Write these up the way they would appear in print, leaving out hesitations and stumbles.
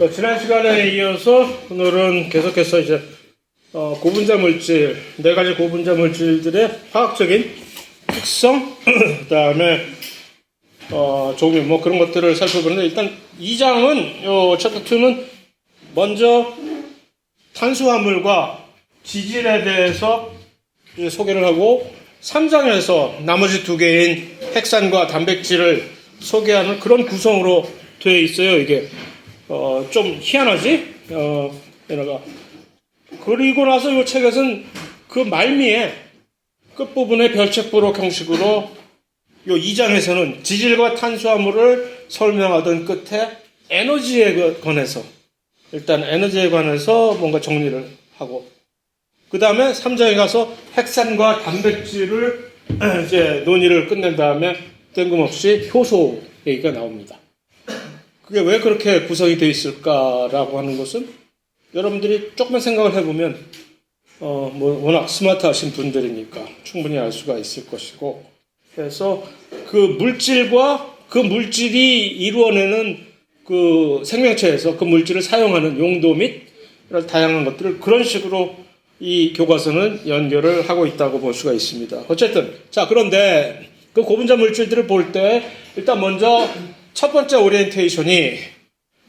지난 시간에 이어서 오늘은 계속해서 이제 고분자 물질, 네 가지 고분자 물질들의 화학적인 특성, 그다음에 종류 뭐 그런 것들을 살펴보는데, 일단 2장은 챕터 2는 먼저 탄수화물과 지질에 대해서 소개를 하고, 3장에서 나머지 두 개인 핵산과 단백질을 소개하는 그런 구성으로 되어 있어요. 이게 좀 희한하지? 얘네가. 그리고 나서 이 책에서는 그 말미에 끝부분에 별책부록 형식으로 요 2장에서는 지질과 탄수화물을 설명하던 끝에 에너지에 관해서, 일단 에너지에 관해서 뭔가 정리를 하고, 그 다음에 3장에 가서 핵산과 단백질을 이제 논의를 끝낸 다음에 뜬금없이 효소 얘기가 나옵니다. 그게 왜 그렇게 구성이 되어 있을까라고 하는 것은 여러분들이 조금만 생각을 해보면 뭐 워낙 스마트하신 분들이니까 충분히 알 수가 있을 것이고, 그래서 그 물질과 그 물질이 이루어내는 그 생명체에서 그 물질을 사용하는 용도 및 다양한 것들을 그런 식으로 이 교과서는 연결을 하고 있다고 볼 수가 있습니다. 어쨌든 자, 그런데 그 고분자 물질들을 볼 때 일단 먼저 첫 번째 오리엔테이션이,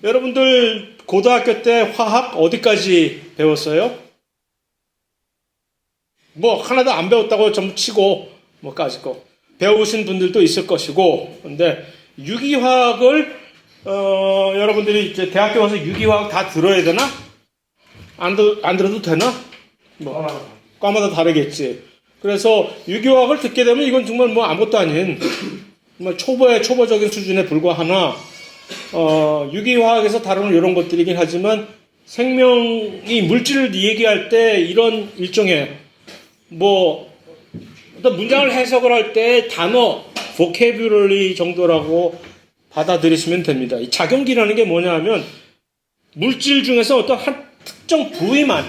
여러분들 고등학교 때 화학 어디까지 배웠어요? 뭐 하나도 안 배웠다고 전부 치고 뭐까지 거 배우신 분들도 있을 것이고, 근데 유기화학을 여러분들이 이제 대학교 가서 유기화학 다 들어야 되나? 안 들어도 되나? 뭐 과마다 다르겠지. 그래서 유기화학을 듣게 되면 이건 정말 뭐 아무것도 아닌 정말 초보적인 수준에 불과하나, 유기화학에서 다루는 이런 것들이긴 하지만, 생명이 물질을 얘기할 때 이런 일종의 뭐 어떤 문장을 해석을 할 때 단어 vocabulary 정도라고 받아들이시면 됩니다. 이 작용기라는 게 뭐냐 하면, 물질 중에서 어떤 한 특정 부위만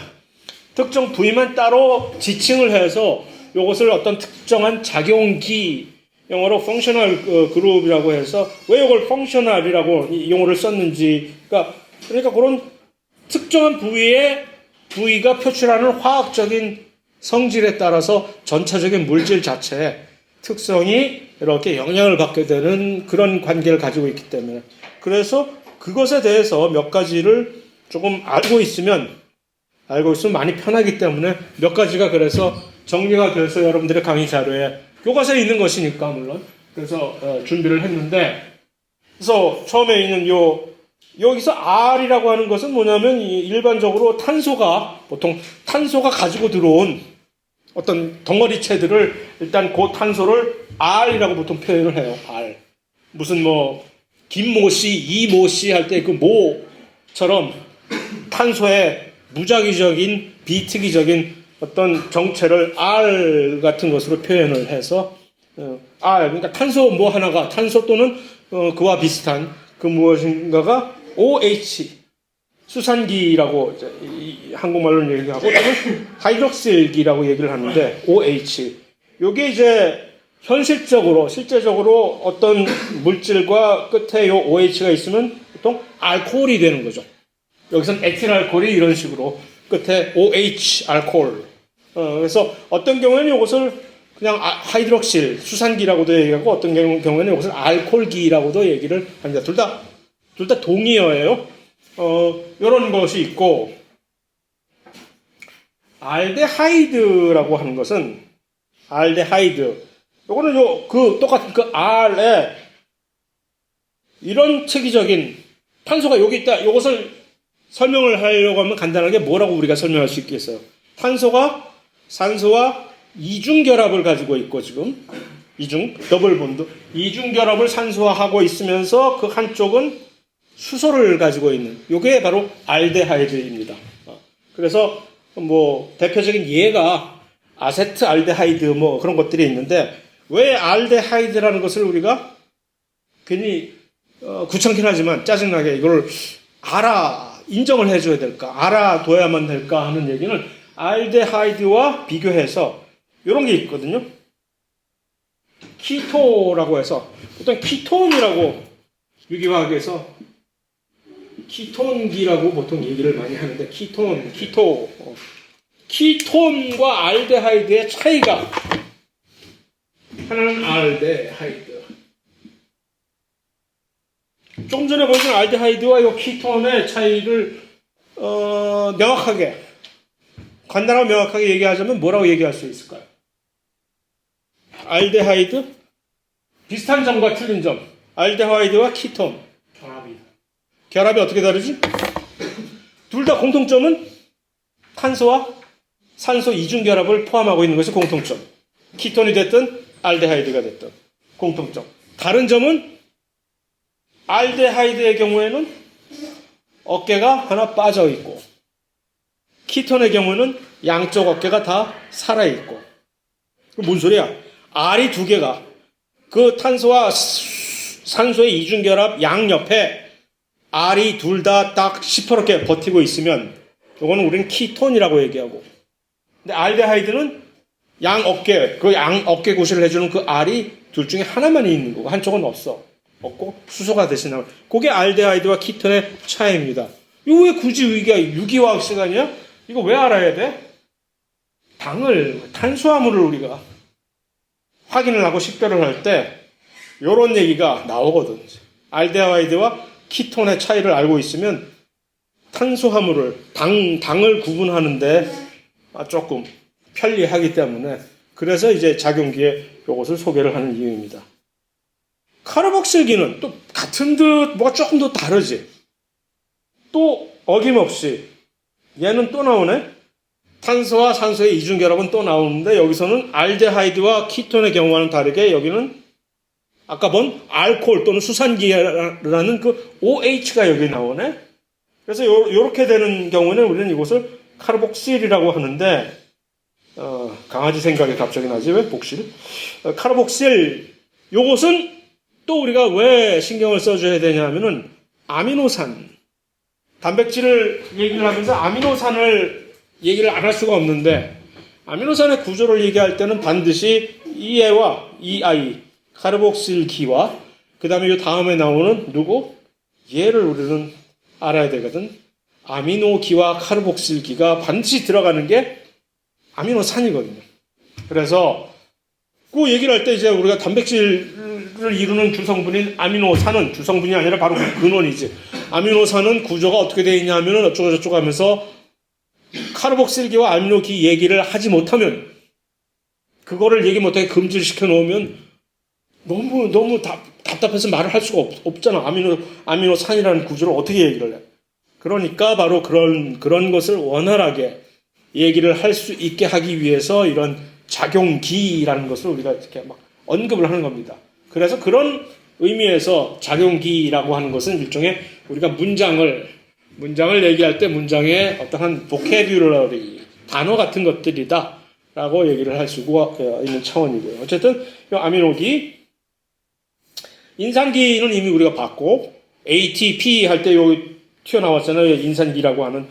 따로 지칭을 해서 이것을 어떤 특정한 작용기, 영어로 functional group이라고 해서 왜 이걸 functional이라고 이 용어를 썼는지, 그러니까 그런 특정한 부위가 표출하는 화학적인 성질에 따라서 전체적인 물질 자체의 특성이 이렇게 영향을 받게 되는 그런 관계를 가지고 있기 때문에, 그래서 그것에 대해서 몇 가지를 조금 알고 있으면 많이 편하기 때문에 몇 가지가 그래서 정리가 돼서 여러분들의 강의 자료에 교과서에 있는 것이니까 물론 그래서 준비를 했는데, 그래서 처음에 있는 여기서 R이라고 하는 것은 뭐냐면, 일반적으로 보통 탄소가 가지고 들어온 어떤 덩어리체들을 일단 그 탄소를 R이라고 보통 표현을 해요. R. 무슨 뭐 김모씨, 이모씨 할 때 그 모처럼 탄소의 무작위적인 비특이적인 어떤 정체를 R 같은 것으로 표현을 해서 R, 그러니까 탄소 뭐 하나가, 탄소 또는 그와 비슷한 그 무엇인가가 OH, 수산기라고 이제 한국말로 얘기하고, 또는 하이드록실기라고 얘기를 하는데 OH, 요게 이제 실제적으로 어떤 물질과 끝에 요 OH가 있으면 보통 알코올이 되는 거죠. 여기서는 에틸알코올이 이런 식으로 끝에 OH 알코올. 그래서 어떤 경우에는 이것을 그냥 하이드록실 수산기라고도 얘기하고, 어떤 경우에는 이것을 알코올기라고도 얘기를 합니다. 둘 다 동의어예요. 이런 것이 있고, 알데하이드라고 하는 것은, 알데하이드, 요거는 똑같은 그 R에 이런 체계적인 탄소가 여기 있다. 요것을 설명을 하려고 하면 간단하게 뭐라고 우리가 설명할 수 있겠어요? 탄소가 산소와 이중결합을 가지고 있고, 지금 더블 본드 이중결합을 산소화하고 있으면서 그 한쪽은 수소를 가지고 있는, 요게 바로 알데하이드입니다. 그래서 뭐 대표적인 예가 아세트 알데하이드 뭐 그런 것들이 있는데, 왜 알데하이드라는 것을 우리가 괜히 귀찮긴 하지만 짜증나게 이걸 인정을 해줘야 될까, 알아둬야만 될까 하는 얘기는, 알데하이드와 비교해서 이런 게 있거든요. 키토라고 해서, 어떤 키톤이라고 유기화학에서 키톤기라고 보통 얘기를 많이 하는데 키톤과 알데하이드의 차이가 하나는 알데하이드. 조금 전에 보여준 알데하이드와 이 키톤의 차이를 명확하게 간단하고 명확하게 얘기하자면 뭐라고 얘기할 수 있을까요? 알데하이드 비슷한 점과 틀린 점. 알데하이드와 키톤 결합이 어떻게 다르지? 둘 다 공통점은 탄소와 산소 이중 결합을 포함하고 있는 것이 공통점. 키톤이 됐든 알데하이드가 됐든 공통점. 다른 점은 알데하이드의 경우에는 어깨가 하나 빠져 있고 키톤의 경우는 양쪽 어깨가 다 살아 있고. 뭔 소리야? R이 두 개가 그 탄소와 산소의 이중 결합 양 옆에 R이 둘 다 딱 시퍼렇게 버티고 있으면 이거는 우리는 키톤이라고 얘기하고. 근데 알데하이드는 양 어깨 구실을 해주는 그 R이 둘 중에 하나만 있는 거고 한쪽은 없고 수소가 대신 나올. 그게 알데하이드와 키톤의 차이입니다. 이거 왜 굳이 우리가 유기화학 시간이야? 이거 왜 알아야 돼? 탄수화물을 우리가 확인을 하고 식별을 할 때 이런 얘기가 나오거든. 알데하이드와 키톤의 차이를 알고 있으면 탄수화물을 당을 구분하는데 조금 편리하기 때문에 그래서 이제 작용기에 이것을 소개를 하는 이유입니다. 카르복실기는 또 같은 듯 뭐가 조금 더 다르지. 또 어김없이 얘는 또 나오네. 탄소와 산소의 이중결합은 또 나오는데 여기서는 알데하이드와 키톤의 경우와는 다르게 여기는 아까 본 알코올 또는 수산기라는 그 OH가 여기 나오네. 그래서 이렇게 되는 경우는 우리는 이것을 카르복실이라고 하는데 강아지 생각이 갑자기 나지 왜 복실? 카르복실 요것은 또 우리가 왜 신경을 써줘야 되냐면은 아미노산 단백질을 얘기를 하면서 아미노산을 얘기를 안 할 수가 없는데 아미노산의 구조를 얘기할 때는 반드시 EA와 EI 카르복실기와 그 다음에 이 다음에 나오는 누구? 얘를 우리는 알아야 되거든. 아미노기와 카르복실기가 반드시 들어가는 게 아미노산이거든요. 그래서 그 얘기를 할 때 이제 우리가 단백질을 이루는 주성분인 아미노산은 주성분이 아니라 바로 그 근원이지. 아미노산은 구조가 어떻게 되어 있냐 하면은 어쩌고저쩌고 하면서 카르복실기와 아미노기 얘기를 하지 못하면 그거를 얘기 못하게 금지를 시켜 놓으면 너무 답답해서 말을 할 수가 없잖아. 아미노산이라는 구조를 어떻게 얘기를 해. 그러니까 바로 그런 것을 원활하게 얘기를 할 수 있게 하기 위해서 이런 작용기라는 것을 우리가 이렇게 막 언급을 하는 겁니다. 그래서 그런 의미에서 작용기라고 하는 것은 일종의 우리가 문장을 얘기할 때 문장의 어떠한 보캐뷸러리 단어 같은 것들이다 라고 얘기를 할 수가 있는 차원이고요. 어쨌든 이 아미노기 인산기는 이미 우리가 봤고 ATP 할 때 여기 튀어나왔잖아요. 인산기라고 하는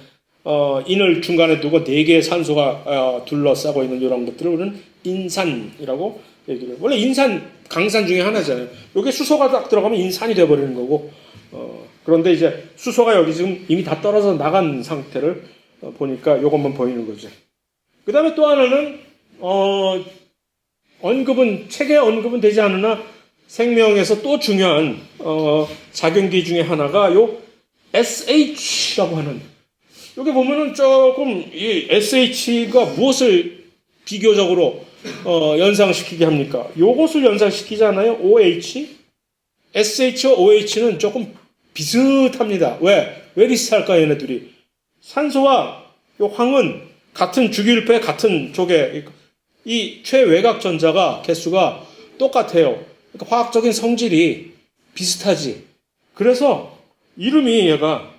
인을 중간에 두고 4개의 산소가 둘러싸고 있는 이런 것들을 우리는 인산이라고 얘기를 해요. 원래 인산 강산 중에 하나잖아요. 여기 수소가 딱 들어가면 인산이 되어버리는 거고 그런데 이제 수소가 여기 지금 이미 다 떨어져 나간 상태를 보니까 이것만 보이는 거죠. 그 다음에 또 하나는 책에 언급은 되지 않으나 생명에서 또 중요한 작용기 중에 하나가 요 SH라고 하는 여기 보면은 조금 이 SH가 무엇을 비교적으로 연상시키게 합니까? 요것을 연상시키잖아요. OH SH와 OH는 조금 비슷합니다. 왜 비슷할까 얘네들이? 산소와 요 황은 같은 주기율표의 같은 쪽에 이 최외곽 전자가 개수가 똑같아요. 그러니까 화학적인 성질이 비슷하지. 그래서 이름이 얘가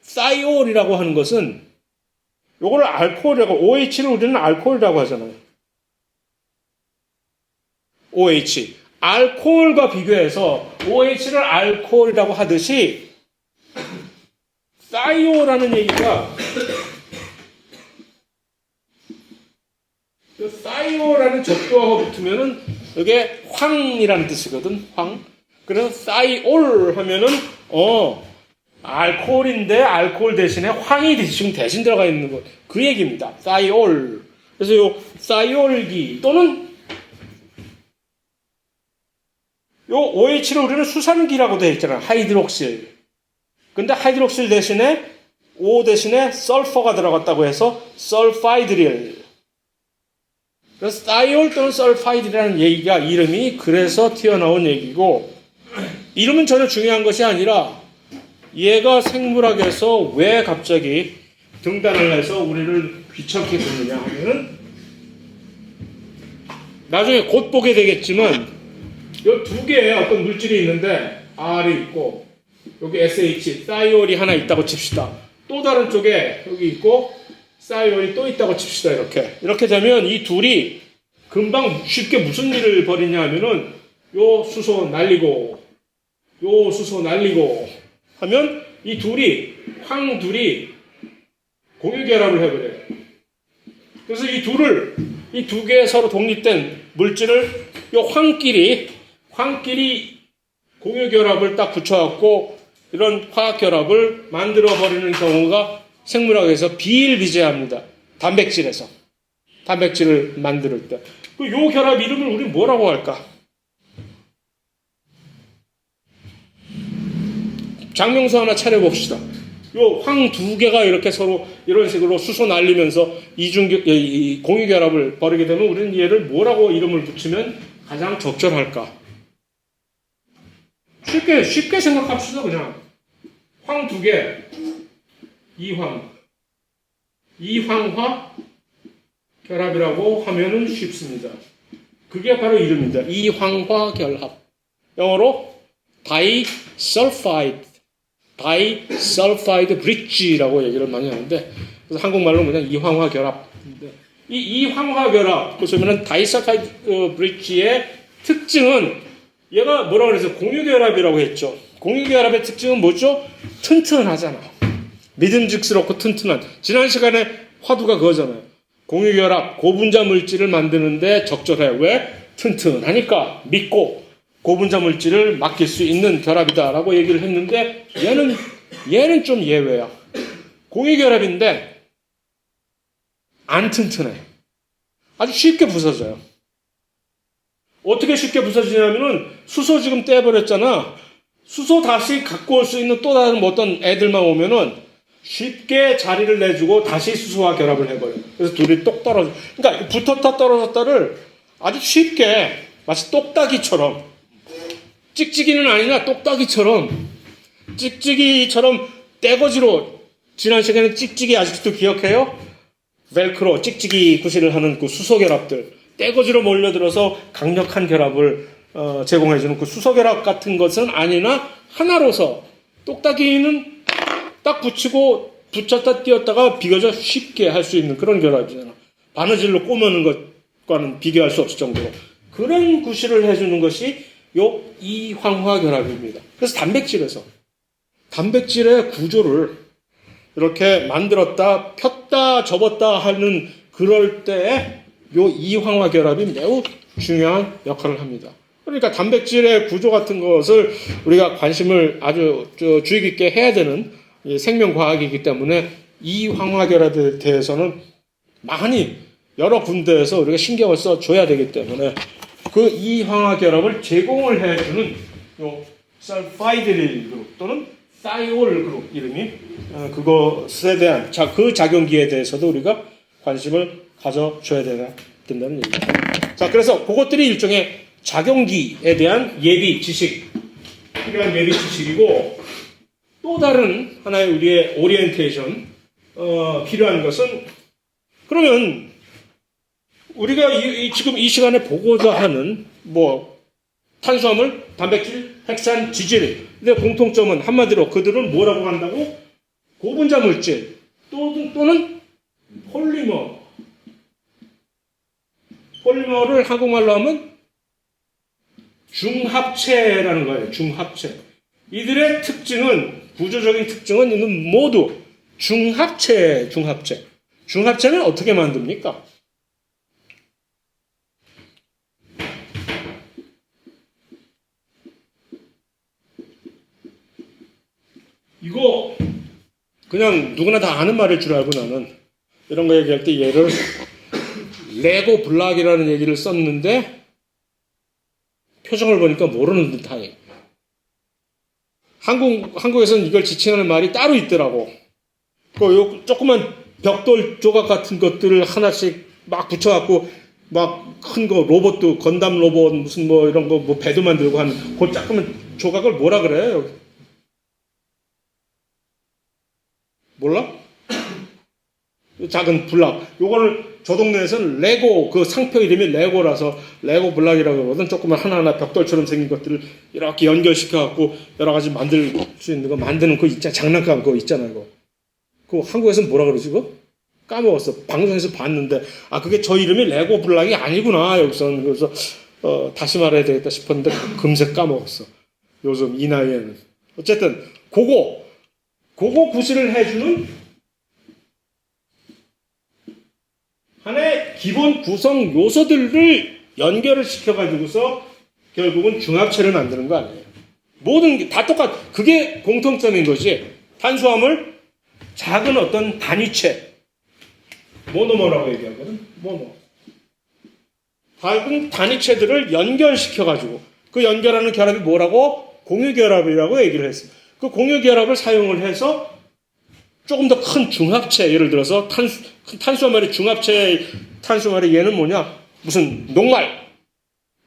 사이올이라고 하는 것은 요거를 알코올이라고 OH를 우리는 알코올이라고 하잖아요. OH 알코올과 비교해서 OH를 알코올이라고 하듯이 사이오라는 얘기가 사이오라는 접두어가 붙으면은 이게 황이라는 뜻이거든. 황. 그래서 사이올 하면은 알코올인데 알코올 대신에 황이 지금 대신 들어가 있는 것. 그 얘기입니다. 사이올. 그래서 요 사이올기 또는 요 OH를 우리는 수산기라고 되어 있잖아요. 하이드록실. 근데 하이드록실 대신에 O 대신에 설퍼가 들어갔다고 해서 설파이드릴. 그래서 사이올 또는 설파이드라는 얘기가 이름이 그래서 튀어나온 얘기고 이름은 전혀 중요한 것이 아니라 얘가 생물학에서 왜 갑자기 등단을 해서 우리를 귀찮게 굽느냐 하면은 나중에 곧 보게 되겠지만 이 두 개의 어떤 물질이 있는데 R이 있고 여기 SH, 사이올이 하나 있다고 칩시다. 또 다른 쪽에 여기 있고 사이올이 또 있다고 칩시다. 이렇게 되면 이 둘이 금방 쉽게 무슨 일을 벌이냐 하면은 요 수소 날리고 요 수소 날리고 하면 이 둘이 황 둘이 공유결합을 해버려요. 그래서 이 두 개의 서로 독립된 물질을 요 황끼리 공유결합을 딱 붙여갖고 이런 화학결합을 만들어버리는 경우가 생물학에서 비일비재합니다. 단백질을 만들 때. 요 결합 이름을 우리 뭐라고 할까? 장명수 하나 차려봅시다. 요 황 두 개가 이렇게 서로 이런 식으로 수소 날리면서 공유결합을 벌이게 되면 우리는 얘를 뭐라고 이름을 붙이면 가장 적절할까? 쉽게 생각합시다. 그냥 황 두 개, 이황화 결합이라고 하면은 쉽습니다. 그게 바로 이름입니다. 이황화 결합. 영어로 다이설파이드 브릿지라고 얘기를 많이 하는데 그래서 한국말로 그냥 이황화 결합. 이 이황화 결합, 그러면은 다이설파이드 브릿지의 특징은 얘가 뭐라고 그래서 공유결합이라고 했죠. 공유결합의 특징은 뭐죠? 튼튼하잖아. 믿음직스럽고 튼튼한. 지난 시간에 화두가 그거잖아요. 공유결합, 고분자 물질을 만드는데 적절해. 왜? 튼튼하니까 믿고 고분자 물질을 맡길 수 있는 결합이다라고 얘기를 했는데 얘는 좀 예외야. 공유결합인데 안 튼튼해. 아주 쉽게 부서져요. 어떻게 쉽게 부서지냐면은 수소 지금 떼버렸잖아. 수소 다시 갖고 올 수 있는 또 다른 어떤 애들만 오면은 쉽게 자리를 내주고 다시 수소와 결합을 해버려요. 그래서 둘이 똑 떨어져. 그러니까 붙었다 떨어졌다를 아주 쉽게 마치 똑딱이처럼 찍찍이는 아니라 똑딱이처럼 떼거지로 지난 시간에 찍찍이 아직도 기억해요? 벨크로 찍찍이 구실을 하는 그 수소 결합들. 떼거지로 몰려들어서 강력한 결합을 제공해주는 그 수소결합 같은 것은 아니나 하나로서 똑딱이는 딱 붙이고 붙였다 띄었다가 비교적 쉽게 할 수 있는 그런 결합이잖아. 바느질로 꼬매는 것과는 비교할 수 없을 정도로 그런 구실을 해주는 것이 요 이황화 결합입니다. 그래서 단백질의 구조를 이렇게 만들었다 폈다 접었다 하는 그럴 때에 요 이황화 결합이 매우 중요한 역할을 합니다. 그러니까 단백질의 구조 같은 것을 우리가 관심을 아주 주의 깊게 해야 되는 생명과학이기 때문에 이황화 결합에 대해서는 많이 여러 군데에서 우리가 신경을 써줘야 되기 때문에 그 이황화 결합을 제공을 해주는 요 설파이드릴 그룹 또는 사이올 그룹 이름이 그것에 대한 그 작용기에 대해서도 우리가 관심을 가져줘야 된다는 얘기입니다. 자, 그래서 그것들이 일종의 작용기에 대한 예비 지식, 필요한 예비 지식이고 또 다른 하나의 우리의 오리엔테이션 필요한 것은 그러면 우리가 지금 이 시간에 보고자 하는 탄수화물, 단백질, 핵산, 지질 근데 공통점은 한마디로 그들은 뭐라고 한다고? 고분자 물질 또는 폴리머를 한국말로 하면 중합체라는 거예요. 중합체. 이들의 구조적인 특징은 이는 모두 중합체. 중합체는 어떻게 만듭니까? 이거 그냥 누구나 다 아는 말일 줄 알고 나는 이런 거 얘기할 때 얘를 레고 블락이라는 얘기를 썼는데 표정을 보니까 모르는 듯하니 한국에서는 이걸 지칭하는 말이 따로 있더라고. 요 조그만 벽돌 조각 같은 것들을 하나씩 막 붙여갖고 막 큰 거 로봇도 건담 로봇 무슨 뭐 이런 거 뭐 배도 만들고 하는 그 조그만 조각을 뭐라 그래요? 몰라? 작은 블락. 요거를 저 동네에서는 레고 그 상표 이름이 레고라서 레고 블락이라고 그러거든. 조그만 하나하나 벽돌처럼 생긴 것들을 이렇게 연결시켜 갖고 여러 가지 만들 수 있는 거 만드는 거 있잖아. 장난감 그거 있잖아 이거. 그 한국에서는 뭐라 그러지 그거? 까먹었어. 방송에서 봤는데 아 그게 저 이름이 레고 블락이 아니구나 여기서는. 그래서 다시 말해야 되겠다 싶었는데 금세 까먹었어. 요즘 이 나이에는. 어쨌든 그거 구실을 해주는 하나의 기본 구성 요소들을 연결을 시켜가지고서 결국은 중합체를 만드는 거 아니에요. 모든 게 다 그게 공통점인 거지. 탄수화물, 작은 어떤 단위체, 모노머라고 얘기하거든. 모노. 작은 단위체들을 연결시켜가지고 그 연결하는 결합이 뭐라고? 공유결합이라고 얘기를 했어요. 그 공유결합을 사용을 해서 조금 더 큰 중합체, 예를 들어서 탄수화물의 중합체, 탄수화물의 얘는 뭐냐? 무슨 녹말,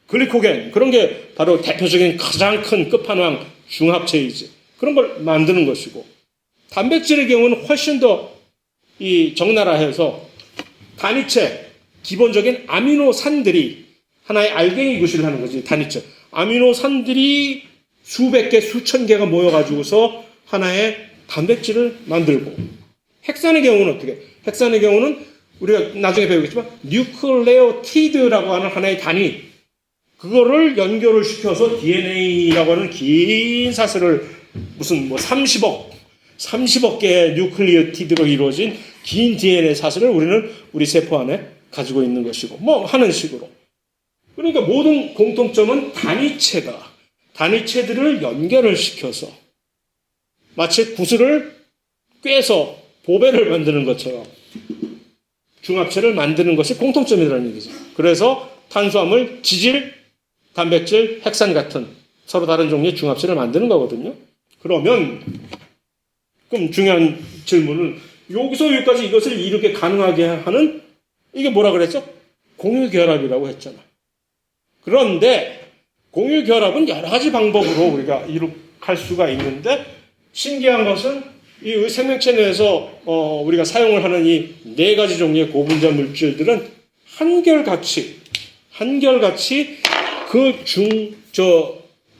글리코겐, 그런 게 바로 대표적인 가장 큰 끝판왕 중합체이지. 그런 걸 만드는 것이고, 단백질의 경우는 훨씬 더 적나라해서 단위체, 기본적인 아미노산들이 하나의 알갱이 구실을 하는 거지, 단위체. 아미노산들이 수백 개, 수천 개가 모여가지고서 하나의 단백질을 만들고, 핵산의 경우는 어떻게? 핵산의 경우는 우리가 나중에 배우겠지만 뉴클레오티드라고 하는 하나의 단위, 그거를 연결을 시켜서 DNA라고 하는 긴 사슬을 무슨 뭐 30억 개의 뉴클레오티드로 이루어진 긴 DNA 사슬을 우리는 우리 세포 안에 가지고 있는 것이고 뭐 하는 식으로. 그러니까 모든 공통점은 단위체들을 연결을 시켜서 마치 구슬을 꿰서 보배를 만드는 것처럼 중합체를 만드는 것이 공통점이라는 얘기죠. 그래서 탄수화물, 지질, 단백질, 핵산 같은 서로 다른 종류의 중합체를 만드는 거거든요. 그럼 중요한 질문은 여기서 여기까지 이것을 이렇게 가능하게 하는 이게 뭐라 그랬죠? 공유결합이라고 했잖아. 그런데 공유결합은 여러 가지 방법으로 우리가 이룩할 수가 있는데 신기한 것은 이 생명체 내에서 우리가 사용을 하는 이 네 가지 종류의 고분자 물질들은 한결같이 그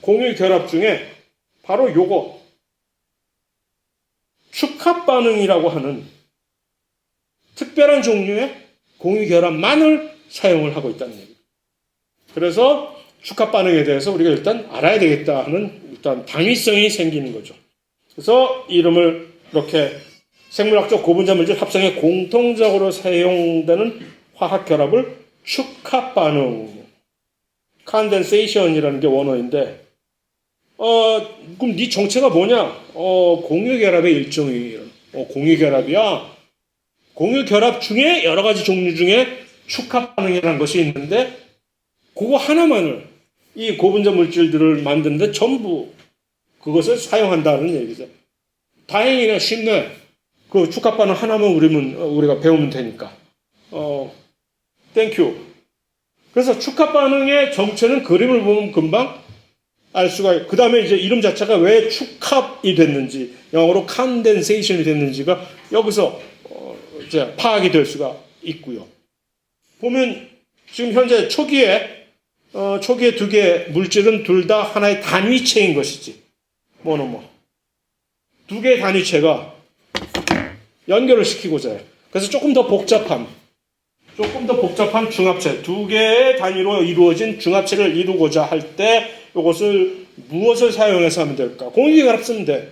공유 결합 중에 바로 요거 축합 반응이라고 하는 특별한 종류의 공유 결합만을 사용을 하고 있다는 얘기입니다. 그래서 축합 반응에 대해서 우리가 일단 알아야 되겠다 하는 일단 당위성이 생기는 거죠. 그래서 이름을 이렇게 생물학적 고분자 물질 합성에 공통적으로 사용되는 화학 결합을 축합 반응, condensation이라는 게 원어인데, 그럼 네 정체가 뭐냐? 공유 결합의 일종이에요. 공유 결합이야. 공유 결합 중에 여러 가지 종류 중에 축합 반응이라는 것이 있는데, 그거 하나만을 이 고분자 물질들을 만드는데 전부 그것을 사용한다는 얘기죠. 다행이네, 쉽네. 그 축합 반응 하나만 우리가 배우면 되니까. 땡큐. 그래서 축합 반응의 정체는 그림을 보면 금방 알 수가 있고, 그 다음에 이제 이름 자체가 왜 축합이 됐는지, 영어로 condensation이 됐는지가 여기서 이제 파악이 될 수가 있고요. 보면 지금 현재 초기에 두 개의 물질은 둘 다 하나의 단위체인 것이지. 두 개의 단위체가 연결을 시키고자 해요. 그래서 조금 더 복잡한 중합체, 두 개의 단위로 이루어진 중합체를 이루고자 할 때 이것을 무엇을 사용해서 하면 될까? 공유결합 쓰면 돼.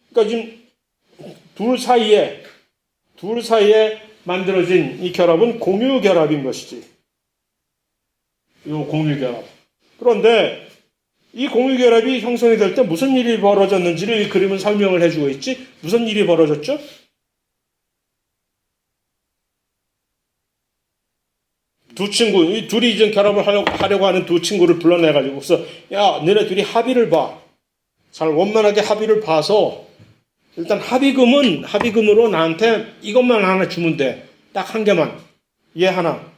그러니까 지금 둘 사이에 만들어진 이 결합은 공유결합인 것이지. 이 공유결합. 그런데 이 공유결합이 형성이 될 때 무슨 일이 벌어졌는지를 이 그림은 설명을 해주고 있지. 무슨 일이 벌어졌죠? 두 친구, 이 둘이 이제 결합을 하려고 하는 두 친구를 불러내가지고, 그래서, 야, 너네 둘이 합의를 봐. 잘 원만하게 합의를 봐서, 일단 합의금으로 나한테 이것만 하나 주면 돼. 딱 한 개만. 얘 하나.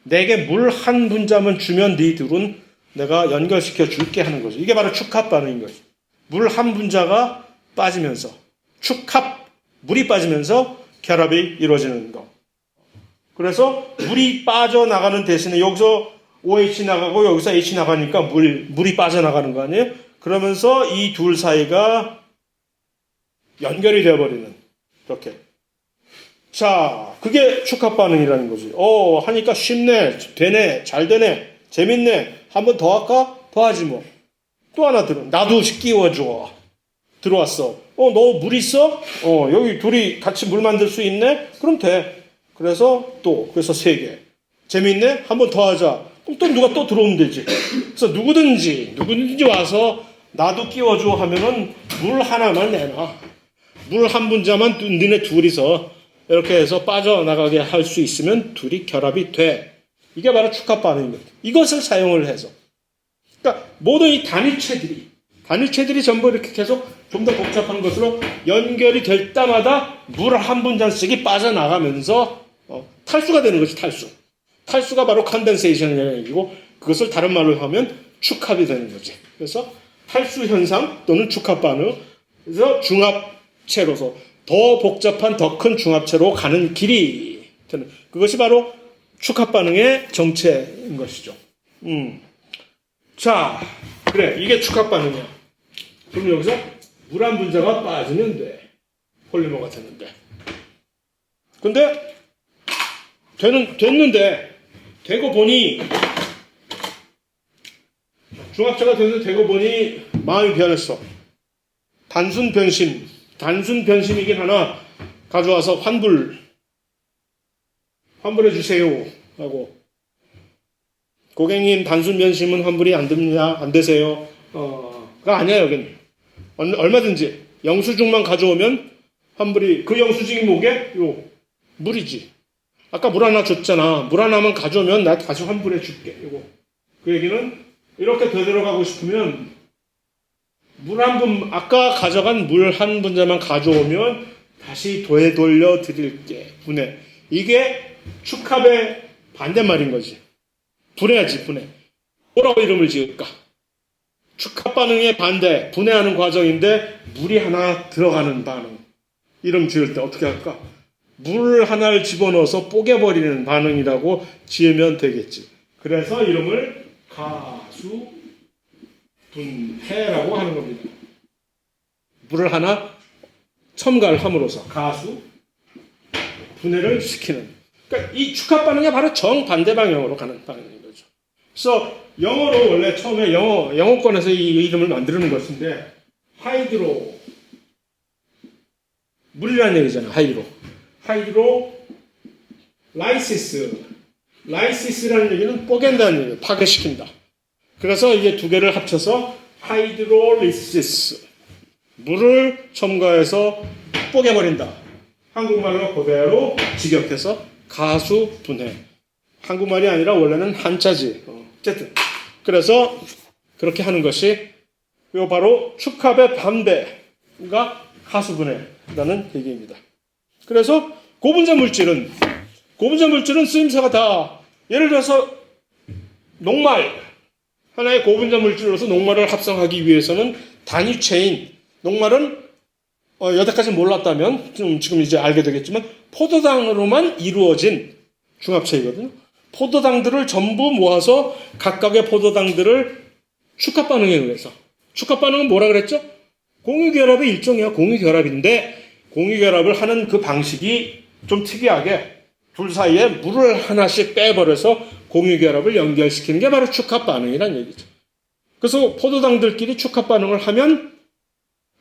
내게 물 한 분자만 주면 네 둘은 내가 연결시켜 줄게 하는 거죠. 이게 바로 축합 반응인 거죠. 물 한 분자가 빠지면서, 물이 빠지면서 결합이 이루어지는 거. 그래서 물이 빠져나가는 대신에 여기서 OH 나가고 여기서 H 나가니까 물이 빠져나가는 거 아니에요? 그러면서 이 둘 사이가 연결이 되어버리는, 이렇게. 자, 그게 축합 반응이라는 거지. 하니까 쉽네, 되네, 잘 되네, 재밌네. 한 번 더 할까? 더 하지 뭐. 또 하나 나도 끼워줘. 들어왔어. 너 물 있어? 여기 둘이 같이 물 만들 수 있네? 그럼 돼. 그래서 세 개. 재밌네? 한 번 더 하자. 그럼 또 누가 또 들어오면 되지. 그래서 누구든지 와서 나도 끼워줘 하면은 물 하나만 내놔. 물 한 분자만 너네 둘이서 이렇게 해서 빠져나가게 할 수 있으면 둘이 결합이 돼. 이게 바로 축합 반응입니다. 이것을 사용을 해서. 그러니까 모든 이 단위체들이 전부 이렇게 계속 좀 더 복잡한 것으로 연결이 될 때마다 물 한 분자씩이 빠져나가면서 탈수가 되는 것이 탈수. 탈수가 바로 컨덴세이션이라는 얘기고, 그것을 다른 말로 하면 축합이 되는 거지. 그래서 탈수 현상 또는 축합 반응. 그래서 중합체로서 더 복잡한 더 큰 중합체로 가는 길이 되는, 그것이 바로 축합 반응의 정체인 것이죠. 자, 그래, 이게 축합 반응이야. 그럼 여기서 물 한 분자가 빠지면 돼. 폴리머가 되는데. 근데 됐는데 되고 보니, 중합체가 되고 보니 마음이 변했어. 단순 변심이긴 하나 가져와서 환불해 주세요 하고, 고객님 단순 변심은 환불이 안 됩니다. 안 되세요. 그거 아니야. 여긴 얼마든지 영수증만 가져오면 환불이, 그 영수증이 뭐게? 물이지. 아까 물 하나 줬잖아. 물 하나만 가져오면 나 다시 환불해 줄게. 그 얘기는 이렇게 되돌아가고 싶으면 아까 가져간 물 한 분자만 가져오면 다시 되돌려 드릴게. 분해. 이게 축합의 반대말인 거지. 분해하지, 분해. 뭐라고 이름을 지을까? 축합 반응의 반대, 분해하는 과정인데 물이 하나 들어가는 반응. 이름 지을 때 어떻게 할까? 물 하나를 집어넣어서 뽀개버리는 반응이라고 지으면 되겠지. 그래서 이름을 가수 분해라고 하는 겁니다. 물을 하나 첨가를 함으로써 가수 분해를 시키는. 그러니까 이 축합 반응이 바로 정반대 방향으로 가는 반응인 거죠. 그래서 영어로 원래 처음에 영어권에서 이 이름을 만드는 것인데, 하이드로, 물이라는 얘기잖아. 하이드로 라이시스라는 얘기는 뽀갠다는 얘기예요. 파괴시킨다. 그래서 이게 두 개를 합쳐서 하이드롤리시스, 물을 첨가해서 뽀개버린다. 한국말로 그대로 직역해서 가수 분해. 한국말이 아니라 원래는 한자지. 어쨌든 그래서 그렇게 하는 것이 이거 바로 축합의 반대가 가수 분해라는 얘기입니다. 그래서 고분자 물질은 쓰임새가 다, 예를 들어서 녹말, 하나의 고분자 물질로서 녹말을 합성하기 위해서는 단위체인, 녹말은 여태까지 몰랐다면 지금 이제 알게 되겠지만 포도당으로만 이루어진 중합체이거든요. 포도당들을 전부 모아서 각각의 포도당들을 축합 반응에 의해서, 축합 반응은 뭐라 그랬죠? 공유결합의 일종이야. 공유결합인데 공유결합을 하는 그 방식이 좀 특이하게 둘 사이에 물을 하나씩 빼버려서 공유결합을 연결시키는 게 바로 축합 반응이란 얘기죠. 그래서 포도당들끼리 축합 반응을 하면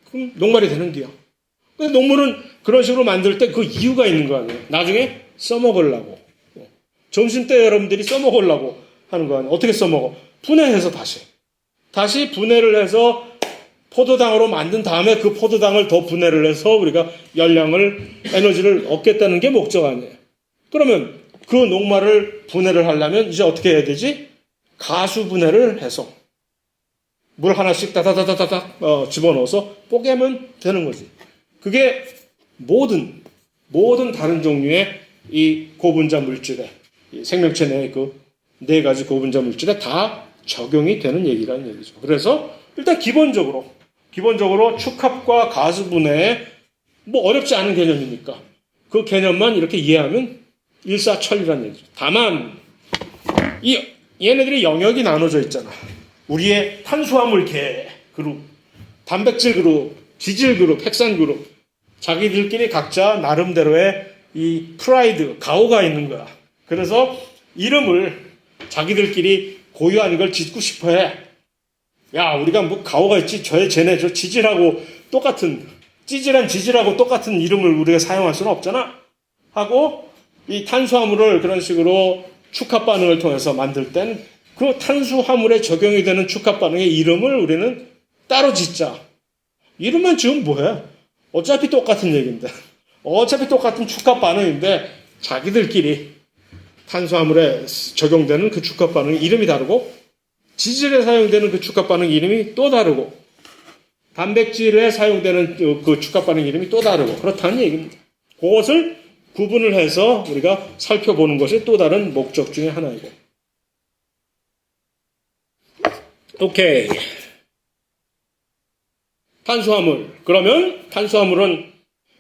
그럼 녹말이 되는 거야. 근데 녹물은 그런 식으로 만들 때 그 이유가 있는 거 아니에요. 나중에 써먹으려고. 점심 때 여러분들이 써먹으려고 하는 거 아니에요. 어떻게 써먹어? 분해해서 다시. 다시 분해를 해서 포도당으로 만든 다음에 그 포도당을 더 분해를 해서 우리가 열량을, 에너지를 얻겠다는 게 목적 아니에요. 그러면 그 녹말을 분해를 하려면 이제 어떻게 해야 되지? 가수 분해를 해서 물 하나씩 다다다다닥 집어넣어서 뽀개면 되는 거지. 그게 모든 다른 종류의 이 고분자 물질에, 이 생명체 내의 그 네 가지 고분자 물질에 다 적용이 되는 얘기라는 얘기죠. 그래서 일단 기본적으로 축합과 가수 분해에 뭐 어렵지 않은 개념이니까 그 개념만 이렇게 이해하면 일사천리라는 얘기죠. 다만 얘네들이 영역이 나눠져 있잖아. 우리의 탄수화물 계 그룹, 단백질 그룹, 지질 그룹, 핵산 그룹, 자기들끼리 각자 나름대로의 이 프라이드, 가오가 있는 거야. 그래서 이름을 자기들끼리 고유한 걸 짓고 싶어 해. 야, 우리가 뭐 가오가 있지? 쟤네 저 지질하고 똑같은, 찌질한 지질하고 똑같은 이름을 우리가 사용할 수는 없잖아. 하고 이 탄수화물을 그런 식으로 축합 반응을 통해서 만들 땐 그 탄수화물에 적용이 되는 축합 반응의 이름을 우리는 따로 짓자. 이름만 지으면 뭐해? 어차피 똑같은 얘기인데. 어차피 똑같은 축합 반응인데 자기들끼리 탄수화물에 적용되는 그 축합 반응의 이름이 다르고 지질에 사용되는 그 축합 반응 이름이 또 다르고 단백질에 사용되는 그 축합 반응 이름이 또 다르고 그렇다는 얘기입니다. 그것을 구분을 해서 우리가 살펴보는 것이 또 다른 목적 중에 하나이고. 오케이. 탄수화물. 그러면 탄수화물은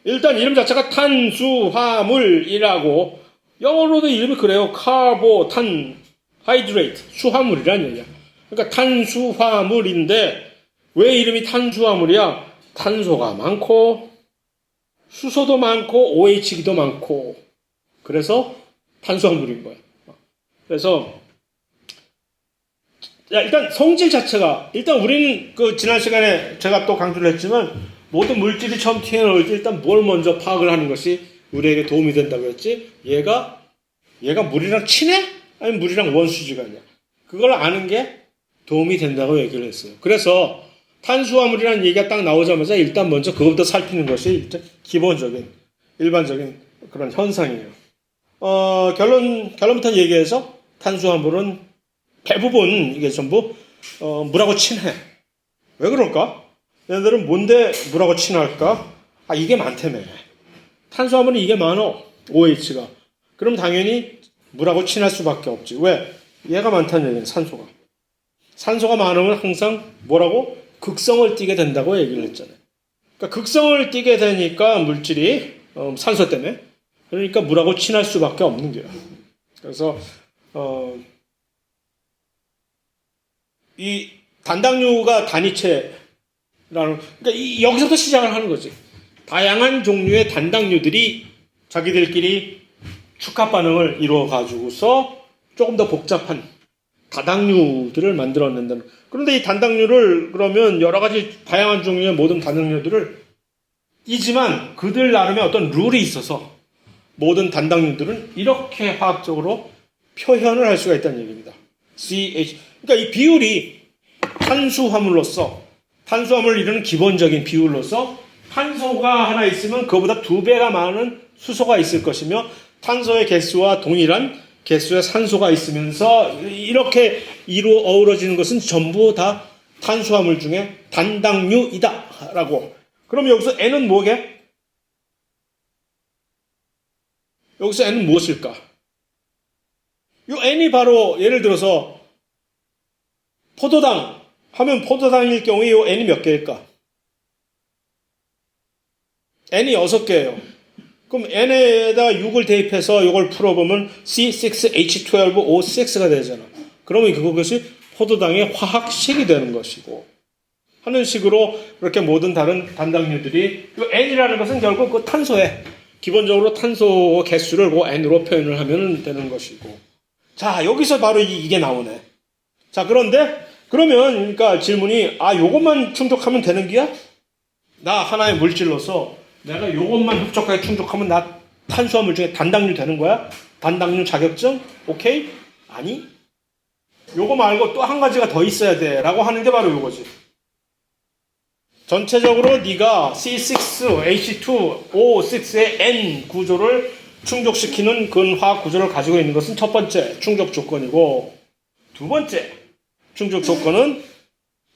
일단 이름 자체가 탄수화물이라고 영어로도 이름이 그래요. 카보, 탄, 하이드레이트, 수화물이라는 얘기야. 그러니까 탄수화물인데 왜 이름이 탄수화물이야? 탄소가 많고 수소도 많고 OH도 많고 그래서 탄수화물인 거야. 그래서 일단 성질 자체가 일단 우리는 그 지난 시간에 제가 또 강조를 했지만 모든 물질이 처음 튀어나올 때 일단 뭘 먼저 파악을 하는 것이 우리에게 도움이 된다고 했지. 얘가 물이랑 친해? 아니면 물이랑 원수지간이야. 그걸 아는 게 도움이 된다고 얘기를 했어요. 그래서 탄수화물이라는 얘기가 딱 나오자마자 일단 먼저 그것부터 살피는 것이 일단 기본적인 일반적인 그런 현상이에요. 결론부터 얘기해서 탄수화물은 대부분 이게 전부 물하고 친해. 왜 그럴까? 얘네들은 뭔데 물하고 친할까? 이게 많다며. 탄수화물은 이게 많어. OH가. 그럼 당연히 물하고 친할 수밖에 없지. 왜? 얘가 많다는 얘기는 산소가. 산소가 많으면 항상 뭐라고? 극성을 띠게 된다고 얘기를 했잖아요. 그러니까 극성을 띠게 되니까 물질이 산소 때문에 그러니까 물하고 친할 수밖에 없는 거예요. 그래서 이 단당류가 단위체라는 그러니까 여기서부터 시작을 하는 거지. 다양한 종류의 단당류들이 자기들끼리 축합 반응을 이루어 가지고서 조금 더 복잡한 다당류들을 만들어낸다는. 그런데 이 단당류를 그러면 여러 가지 다양한 종류의 모든 단당류들을 이지만 그들 나름의 어떤 룰이 있어서 모든 단당류들은 이렇게 화학적으로 표현을 할 수가 있다는 얘기입니다. CH. 그러니까 이 비율이 탄수화물을 이루는 기본적인 비율로서 탄소가 하나 있으면 그보다 2배가 많은 수소가 있을 것이며 탄소의 개수와 동일한 개수의 산소가 있으면서 이렇게 어우러지는 것은 전부 다 탄수화물 중에 단당류이다 라고. 그럼 여기서 N은 뭐게? 여기서 N은 무엇일까? 이 N이 바로 예를 들어서 포도당 하면 포도당일 경우에 이 N이 몇 개일까? N이 6개예요. 그럼 N에다 6을 대입해서 이걸 풀어보면 C6H12O6가 되잖아. 그러면 그것이 포도당의 화학식이 되는 것이고 하는 식으로 그렇게 모든 다른 단당류들이 N이라는 것은 결국 그 탄소에 기본적으로 탄소 개수를 그 N으로 표현을 하면 되는 것이고. 자, 여기서 바로 이게 나오네. 자, 그런데 그러면 그러니까 질문이 요것만 충족하면 되는 기야? 나 하나의 물질로서 내가 요것만 흡족하게 충족하면 나 탄수화물 중에 단당류 되는 거야? 단당류 자격증? 오케이? 아니. 요거 말고 또 한 가지가 더 있어야 돼 라고 하는 게 바로 요거지. 전체적으로 네가 C6H2O6의 N 구조를 충족시키는 근화학 구조를 가지고 있는 것은 첫 번째 충족 조건이고, 두 번째 충족 조건은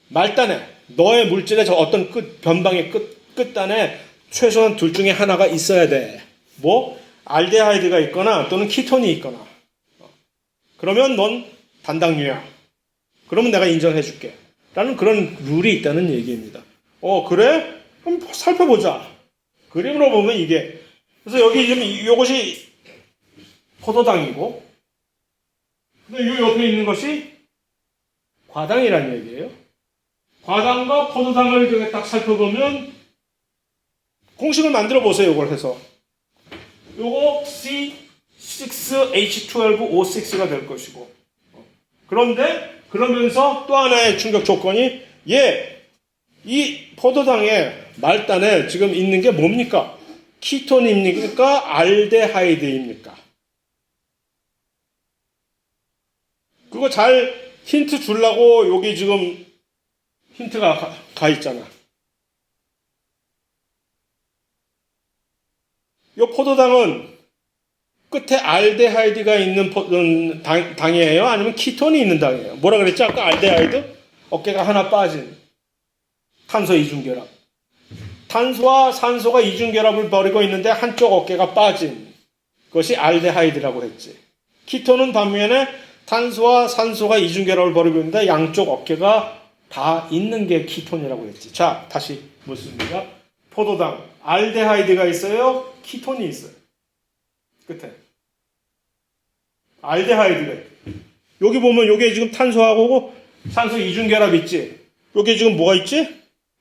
말단에 너의 물질의 저 어떤 변방의 끝단에 최소한 둘 중에 하나가 있어야 돼. 뭐 알데하이드가 있거나 또는 키톤이 있거나. 그러면 넌 단당류야. 그러면 내가 인정해 줄게 라는 그런 룰이 있다는 얘기입니다. 그래? 그럼 살펴보자. 그림으로 보면 이게, 그래서 여기 지금 이것이 포도당이고, 근데 이 옆에 있는 것이 과당이라는 얘기예요. 과당과 포도당을 이렇게 딱 살펴보면 공식을 만들어 보세요. 이걸 해서 요거 C6H12O6가 될 것이고, 그런데 그러면서 또 하나의 충격 조건이 이 포도당의 말단에 지금 있는 게 뭡니까? 키톤입니까? 알데하이드입니까? 그거 잘 힌트 주려고 여기 지금 힌트가 가 있잖아. 이 포도당은 끝에 알데하이드가 있는 당이에요? 아니면 키톤이 있는 당이에요? 뭐라 그랬지? 아까 알데하이드? 어깨가 하나 빠진 탄소 이중결합. 탄소와 산소가 이중결합을 벌이고 있는데 한쪽 어깨가 빠진 것이 알데하이드라고 했지. 키톤은 반면에 탄소와 산소가 이중결합을 벌이고 있는데 양쪽 어깨가 다 있는 게 키톤이라고 했지. 자, 다시 묻습니다. 포도당, 알데하이드가 있어요? 키톤이 있어요? 끝에. 알데하이드가 있어요. 여기 보면 여기에 지금 탄소하고 산소 이중결합 있지? 여기에 지금 뭐가 있지?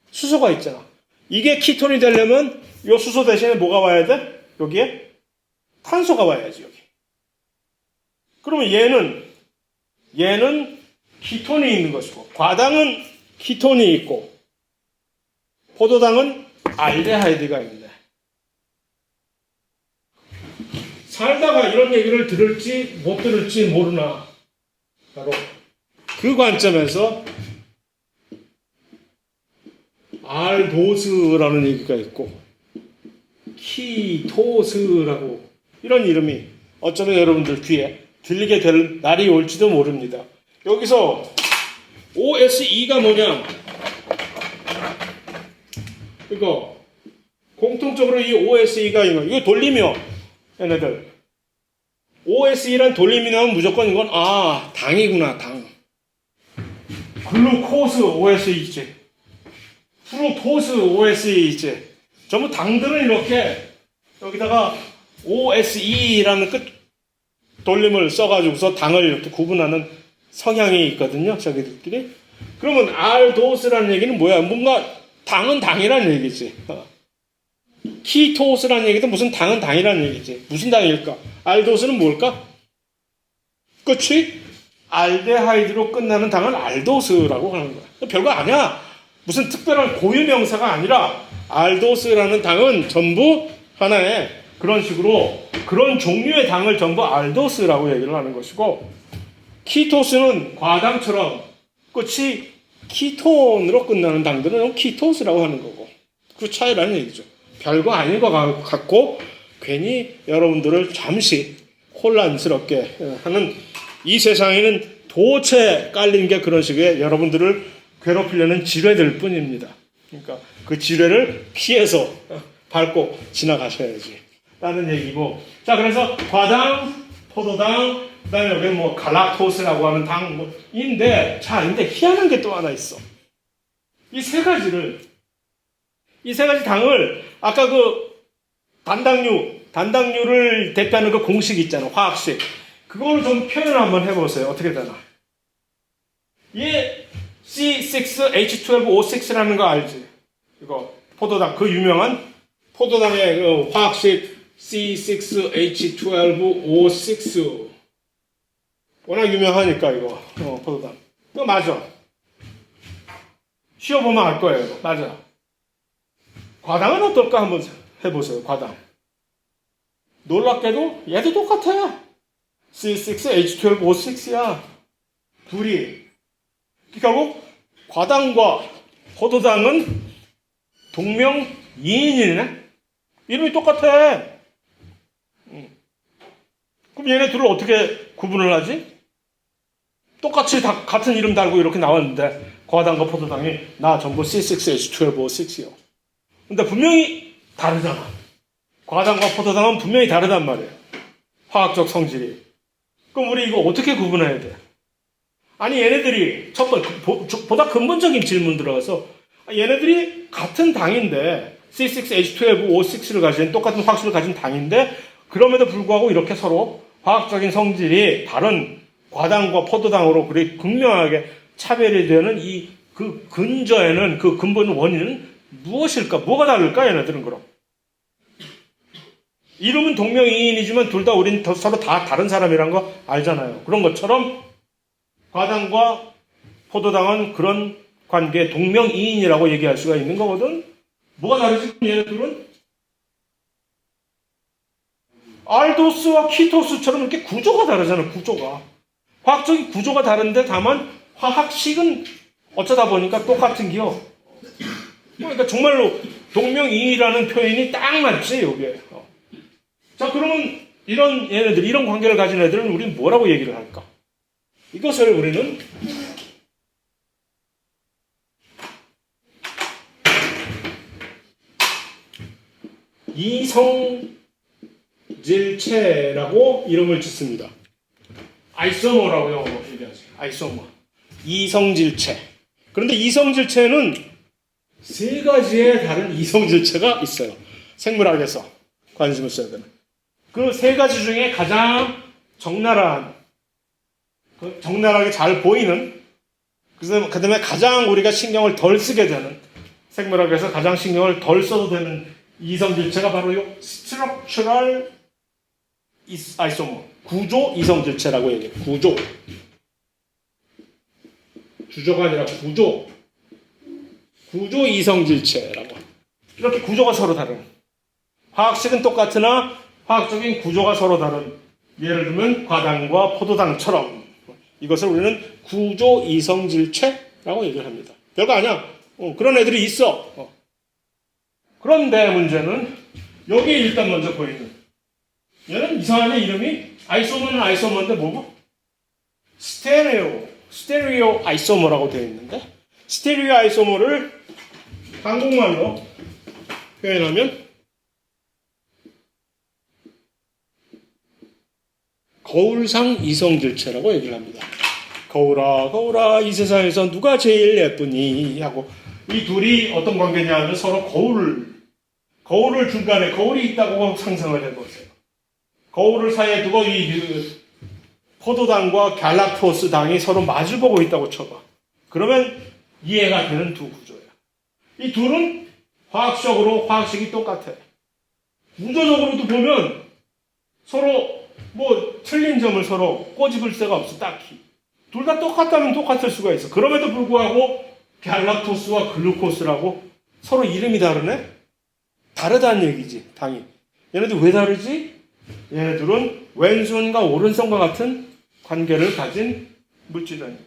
수소가 있잖아. 이게 키톤이 되려면 이 수소 대신에 뭐가 와야 돼? 여기에 탄소가 와야지, 여기. 그러면 얘는 키톤이 있는 것이고, 과당은 키톤이 있고, 포도당은 알데하이드가 있네. 살다가 이런 얘기를 들을지 못 들을지 모르나, 바로 그 관점에서 알도스라는 얘기가 있고 키토스라고 이런 이름이 어쩌면 여러분들 귀에 들리게 될 날이 올지도 모릅니다. 여기서 OSE가 뭐냐? 이거 공통적으로 이 OSE가 이거 돌리며 얘네들 OSE란 돌리며 하면 무조건 이건 당이구나, 당. 글루코스 OSE지, 프루토스 OSE지. 전부 당들은 이렇게 여기다가 OSE라는 끝 돌림을 써가지고서 당을 이렇게 구분하는 성향이 있거든요, 자기들끼리. 그러면 알도스라는 얘기는 뭐야? 뭔가 당은 당이라는 얘기지. 키토스라는 얘기도 무슨 당은 당이라는 얘기지. 무슨 당일까? 알도스는 뭘까? 끝이 알데하이드로 끝나는 당은 알도스라고 하는 거야. 별거 아니야. 무슨 특별한 고유명사가 아니라 알도스라는 당은 전부 하나의 그런 식으로 그런 종류의 당을 전부 알도스라고 얘기를 하는 것이고, 키토스는 과당처럼 끝이 키톤으로 끝나는 당들은 키토스라고 하는 거고, 그 차이라는 얘기죠. 별거 아닌 것 같고 괜히 여러분들을 잠시 혼란스럽게 하는, 이 세상에는 도체 깔린 게 그런 식의 여러분들을 괴롭히려는 지뢰들 뿐입니다. 그러니까 그 지뢰를 피해서 밟고 지나가셔야지 라는 얘기고, 자, 그래서 과당, 포도당, 그 다음에 여기 뭐 갈락토스라고 하는 당인데, 자, 근데 희한한 게 또 하나 있어. 이 세 가지 당을 아까 그 단당류를 대표하는 그 공식 있잖아, 화학식. 그걸 좀 표현을 한번 해보세요. 어떻게 되나? 얘 C6H12O6라는 거 알지? 이거 포도당, 그 유명한 포도당의 그 화학식 C6H12O6 워낙 유명하니까 이거 포도당. 이거 맞아. 쉬어보면 알 거예요. 이거. 맞아. 과당은 어떨까 한번 해보세요. 과당. 놀랍게도 얘도 똑같아. C6H12O6야. 둘이 결국 과당과 포도당은 동명이인이네. 이름이 똑같아. 그럼 얘네 둘을 어떻게 구분을 하지? 똑같이 다 같은 이름 달고 이렇게 나왔는데 과당과 포도당이 나 전부 C6H12O6이요. 근데 분명히 다르잖아. 과당과 포도당은 분명히 다르단 말이에요. 화학적 성질이. 그럼 우리 이거 어떻게 구분해야 돼? 아니 얘네들이 첫 번째 보다 근본적인 질문 들어가서 얘네들이 같은 당인데 C6H12O6를 가진 똑같은 화학식을 가진 당인데 그럼에도 불구하고 이렇게 서로 화학적인 성질이 다른 과당과 포도당으로 그렇게 극명하게 차별이 되는 그 근저에는 그 근본 원인은 무엇일까? 뭐가 다를까? 얘네들은 그럼. 이름은 동명이인이지만 둘 다 우린 서로 다 다른 사람이란 거 알잖아요. 그런 것처럼 과당과 포도당은 그런 관계 동명이인이라고 얘기할 수가 있는 거거든. 뭐가 다르지? 얘네들은 알도스와 키토스처럼 이렇게 구조가 다르잖아. 구조가. 화학적인 구조가 다른데 다만 화학식은 어쩌다 보니까 똑같은 기요. 그러니까 정말로 동명이인이라는 표현이 딱 맞지 여기에. 자 그러면 이런 얘네들 이런 관계를 가진 애들은 우리는 뭐라고 얘기를 할까? 이것을 우리는 이성질체라고 이름을 짓습니다. 아이소모라고 영어로 얘기하죠. 아이소모. 이성질체. 그런데 이성질체는 세 가지의 다른 이성질체가 있어요. 생물학에서 관심을 써야 되는. 그 세 가지 중에 가장 적나라한, 적나라하게 잘 보이는, 그 다음에 가장 우리가 신경을 덜 쓰게 되는, 생물학에서 가장 신경을 덜 써도 되는 이성질체가 바로 이 스트럭처럴 아이소모, 구조 이성질체라고 얘기해요. 구조. 주조가 아니라 구조. 구조 이성질체라고. 이렇게 구조가 서로 다른. 화학식은 똑같으나 화학적인 구조가 서로 다른. 예를 들면 과당과 포도당처럼. 이것을 우리는 구조 이성질체라고 얘기를 합니다. 별거 아니야. 그런 애들이 있어. 그런데 문제는 여기 일단 먼저 보이는 얘는 이상하네. 이름이 아이소모는 아이소모인데 뭐고? 스테레오 아이소모라고 되어 있는데 스테레오 아이소모를 한국말로 표현하면 거울상 이성질체라고 얘기를 합니다. 거울아 거울아 이 세상에서 누가 제일 예쁘니 하고 이 둘이 어떤 관계냐 하면 서로 거울을 중간에 거울이 있다고 상상을 해보세요. 거울을 사이에 두고 이 포도당과 갈락토스 당이 서로 마주보고 있다고 쳐봐. 그러면 이해가 되는 두 구조야. 이 둘은 화학적으로 화학식이 똑같아. 구조적으로도 보면 서로 뭐 틀린 점을 서로 꼬집을 새가 없어. 딱히. 둘 다 똑같다면 똑같을 수가 있어. 그럼에도 불구하고 갈락토스와 글루코스라고 서로 이름이 다르네? 다르다는 얘기지, 당이. 얘네들 왜 다르지? 얘네들은 왼손과 오른손과 같은 관계를 가진 물질이라는 얘기.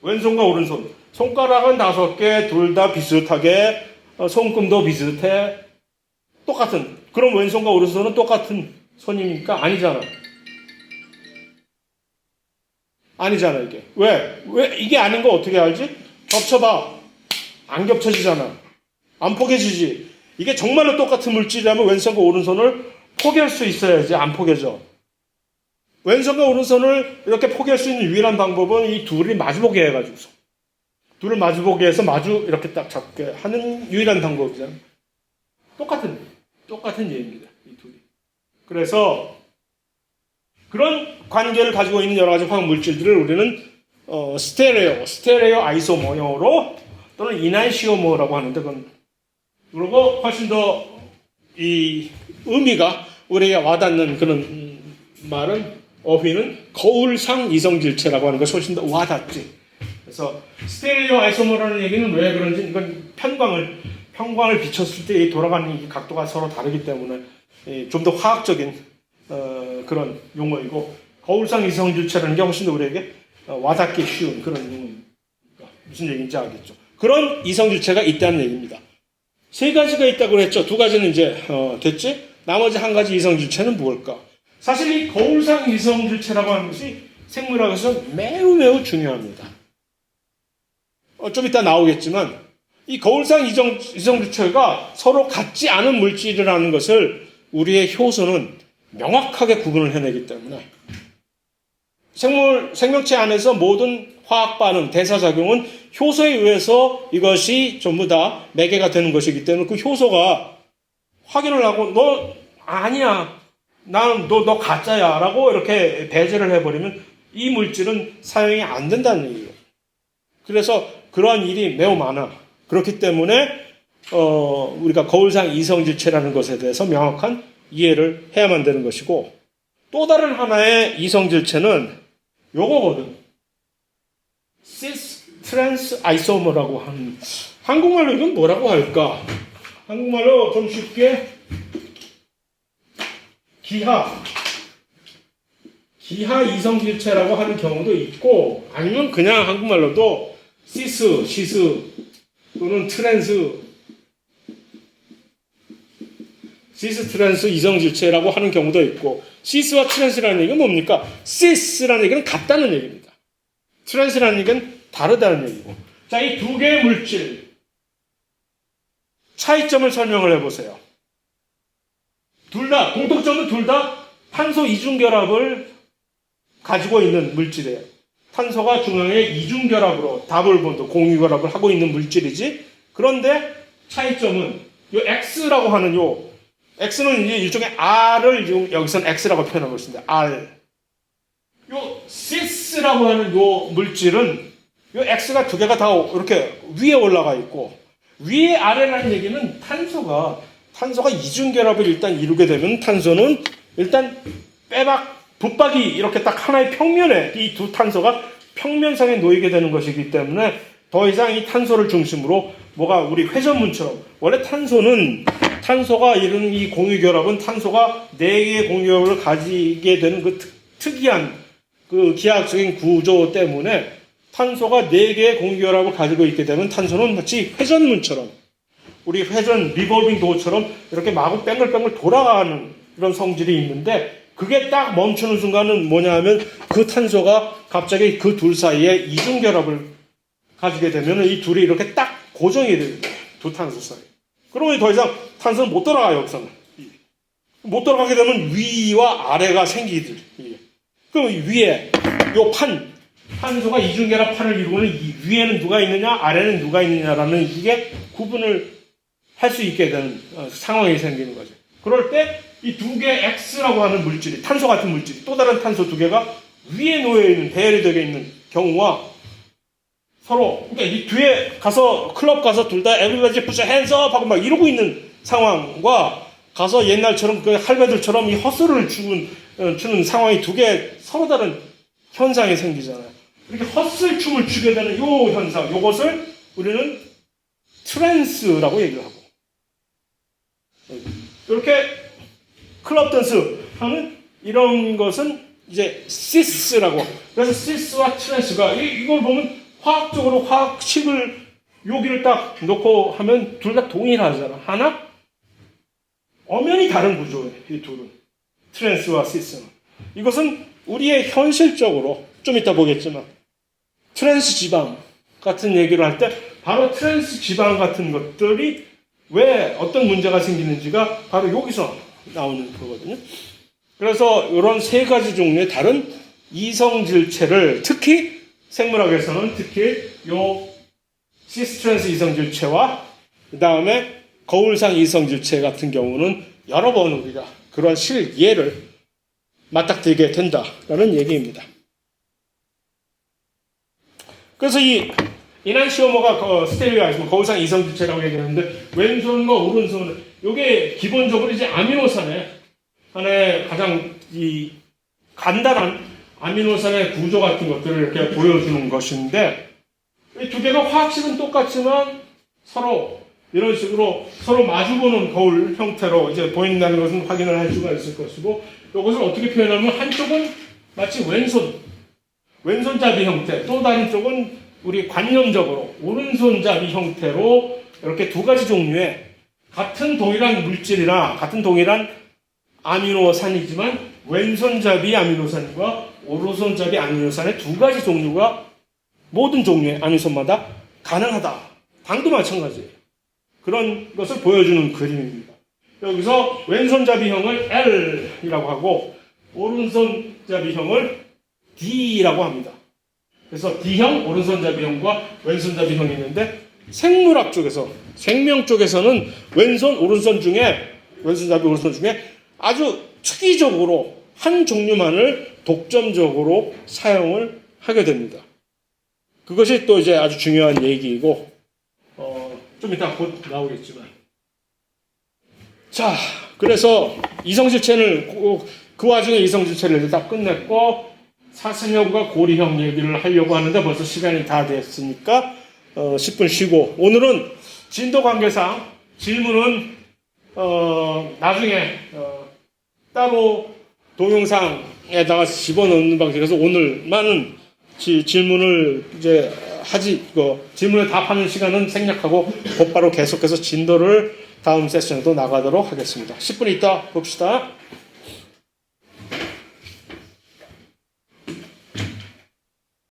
왼손과 오른손. 손가락은 5개, 둘 다 비슷하게, 손금도 비슷해. 똑같은. 그럼 왼손과 오른손은 똑같은 손입니까? 아니잖아. 아니잖아, 이게. 왜 이게 아닌 거 어떻게 알지? 겹쳐봐. 안 겹쳐지잖아. 안 포개지지. 이게 정말로 똑같은 물질이라면 왼손과 오른손을 포개할 수 있어야지. 안 포개져. 왼손과 오른손을 이렇게 포개할 수 있는 유일한 방법은 이 둘이 마주보게 해가지고서. 둘을 마주보게 해서 마주 이렇게 딱 잡게 하는 유일한 방법이잖아. 똑같은 예입니다. 이 둘이. 그래서 그런 관계를 가지고 있는 여러 가지 화학 물질들을 우리는 스테레오 아이소모 영어로 또는 이난시오모라고 하는데 그리고 훨씬 더 이 의미가 우리에게 와닿는 그런 말은 어휘는 거울상 이성질체라고 하는 것이 훨씬 더 와닿지. 그래서 스테레오 아이소모라는 얘기는 왜 그런지 이건 평광을 비췄을 때 돌아가는 이 각도가 서로 다르기 때문에 좀 더 화학적인 그런 용어이고 거울상 이성질체라는 게 훨씬 더 우리에게 와닿기 쉬운 그런 용어입니다. 무슨 얘기인지 알겠죠? 그런 이성질체가 있다는 얘기입니다. 세 가지가 있다고 했죠. 두 가지는 이제 됐지? 나머지 한 가지 이성질체는 무엇일까? 사실 이 거울상 이성질체라고 하는 것이 생물학에서 매우 매우 중요합니다. 좀 이따 나오겠지만 이 거울상 이성질체가 서로 같지 않은 물질이라는 것을 우리의 효소는 명확하게 구분을 해내기 때문에 생명체 안에서 모든 화학 반응, 대사작용은 효소에 의해서 이것이 전부 다 매개가 되는 것이기 때문에 그 효소가 확인을 하고 너 아니야, 너 가짜야 라고 이렇게 배제를 해버리면 이 물질은 사용이 안 된다는 얘기예요. 그래서 그러한 일이 매우 많아. 그렇기 때문에 우리가 거울상 이성질체라는 것에 대해서 명확한 이해를 해야만 되는 것이고, 또 다른 하나의 이성질체는 요거거든. 시스 트랜스 아이소머라고 하는, 한국말로 이건 뭐라고 할까? 한국말로 좀 쉽게 기하 이성질체라고 하는 경우도 있고, 아니면 그냥 한국말로도 시스 또는 시스 트랜스 이성질체라고 하는 경우도 있고, 시스와 트랜스라는 얘기는 뭡니까? 시스라는 얘기는 같다는 얘기입니다. 트랜스라는 얘기는 다르다는 얘기고. 자, 이 두 개의 물질 차이점을 설명을 해보세요. 공통점은 둘 다 탄소 이중결합을 가지고 있는 물질이에요. 탄소가 중앙에 이중결합으로 더블 본드 공유결합을 하고 있는 물질이지. 그런데 차이점은 요 X라고 하는 X는 이제 일종의 R을 여기서는 X라고 표현하고 있습니다. R. 요 시스라고 하는 요 물질은 요 X가 두 개가 다 이렇게 위에 올라가 있고, 위에 아래라는 얘기는 탄소가 이중결합을 일단 이루게 되면 탄소는 일단 붙박이 이렇게 딱 하나의 평면에 이 두 탄소가 평면상에 놓이게 되는 것이기 때문에 더 이상 이 탄소를 중심으로 뭐가 우리 회전문처럼, 원래 탄소가 이루는 이 공유결합은 탄소가 4개의 공유결합을 가지게 되는 그 특이한 그 기하학적인 구조 때문에 탄소가 4개의 공유결합을 가지고 있게 되면 탄소는 마치 회전문처럼, 우리 회전 리볼빙 도어처럼 이렇게 마구 뺑글뺑글 돌아가는 그런 성질이 있는데, 그게 딱 멈추는 순간은 뭐냐 하면 그 탄소가 갑자기 그 둘 사이에 이중결합을 가지게 되면 이 둘이 이렇게 딱 고정이 돼요. 두 탄소 사이. 그러면 더 이상 탄소는 못 돌아가요. 여기서는. 못 돌아가게 되면 위와 아래가 생기들. 그럼 위에 요 탄소가 이중결합 판을 이루고는 이 위에는 누가 있느냐, 아래는 누가 있느냐라는 이게 구분을 할 수 있게 되는 상황이 생기는 거죠. 그럴 때 이 두 개 X라고 하는 물질이, 탄소 같은 물질이 또 다른 탄소 두 개가 위에 놓여 있는, 배열이 되어 있는 경우와 서로, 그러니까 이 뒤에 가서 클럽 가서 둘 다 everybody put your hands up 하고 막 이러고 있는 상황과 가서 옛날처럼 그 할배들처럼 이 헛소리를 추는 상황이 두 개 서로 다른 현상이 생기잖아요. 이렇게 헛슬 춤을 추게 되는 요 현상, 요것을 우리는 트랜스라고 얘기를 하고, 이렇게 클럽 댄스 하는 이런 것은 이제 시스라고. 그래서 시스와 트랜스가 이걸 보면 화학적으로 화학식을 여기를 딱 놓고 하면 둘 다 동일하잖아. 하나 엄연히 다른 구조예요. 이 둘은 트랜스와 시스는. 이것은 우리의 현실적으로 좀 이따 보겠지만 트랜스 지방 같은 얘기를 할 때 바로 트랜스 지방 같은 것들이 왜 어떤 문제가 생기는지가 바로 여기서 나오는 거거든요. 그래서 이런 세 가지 종류의 다른 이성질체를, 특히 생물학에서는 특히 요 시스트랜스 이성질체와 그 다음에 거울상 이성질체 같은 경우는 여러 번 우리가 그런 실예를 맞닥뜨리게 된다라는 얘기입니다. 그래서 이 이난시오머가 스테레오아이즘, 거울상 이성질체라고 얘기하는데, 왼손과 오른손은 이게 기본적으로 이제 아미노산의 하나의 가장 이 간단한 아미노산의 구조 같은 것들을 이렇게 보여주는 것인데, 이 두 개가 화학식은 똑같지만 서로 이런 식으로 서로 마주보는 거울 형태로 이제 보인다는 것은 확인을 할 수가 있을 것이고, 이것을 어떻게 표현하면 한쪽은 마치 왼손, 왼손잡이 형태, 또 다른 쪽은 우리 관념적으로 오른손잡이 형태로 이렇게 두 가지 종류의 같은 동일한 물질이나 같은 동일한 아미노산이지만 왼손잡이 아미노산과 오른손잡이 아미노산의 두 가지 종류가 모든 종류의 아미노산마다 가능하다. 당도 마찬가지예요. 그런 것을 보여주는 그림입니다. 여기서 왼손잡이형을 L이라고 하고 오른손잡이형을 D라고 합니다. 그래서 D형, 오른손잡이형과 왼손잡이형이 있는데 생물학 쪽에서, 생명 쪽에서는 왼손, 오른손 중에 왼손잡이, 오른손 중에 아주 특이적으로 한 종류만을 독점적으로 사용을 하게 됩니다. 그것이 또 이제 아주 중요한 얘기이고, 좀 이따 곧 나오겠지만. 자, 그래서 이성질체를, 그 와중에 이성질체를 다 끝냈고, 사슴형과 고리형 얘기를 하려고 하는데 벌써 시간이 다 됐으니까, 10분 쉬고, 오늘은 진도 관계상 질문은, 나중에, 따로 동영상에다가 집어넣는 방식에서 오늘만은 질문을 이제 질문에 답하는 시간은 생략하고 곧바로 계속해서 진도를 다음 세션에도 나가도록 하겠습니다. 10분 있다 봅시다.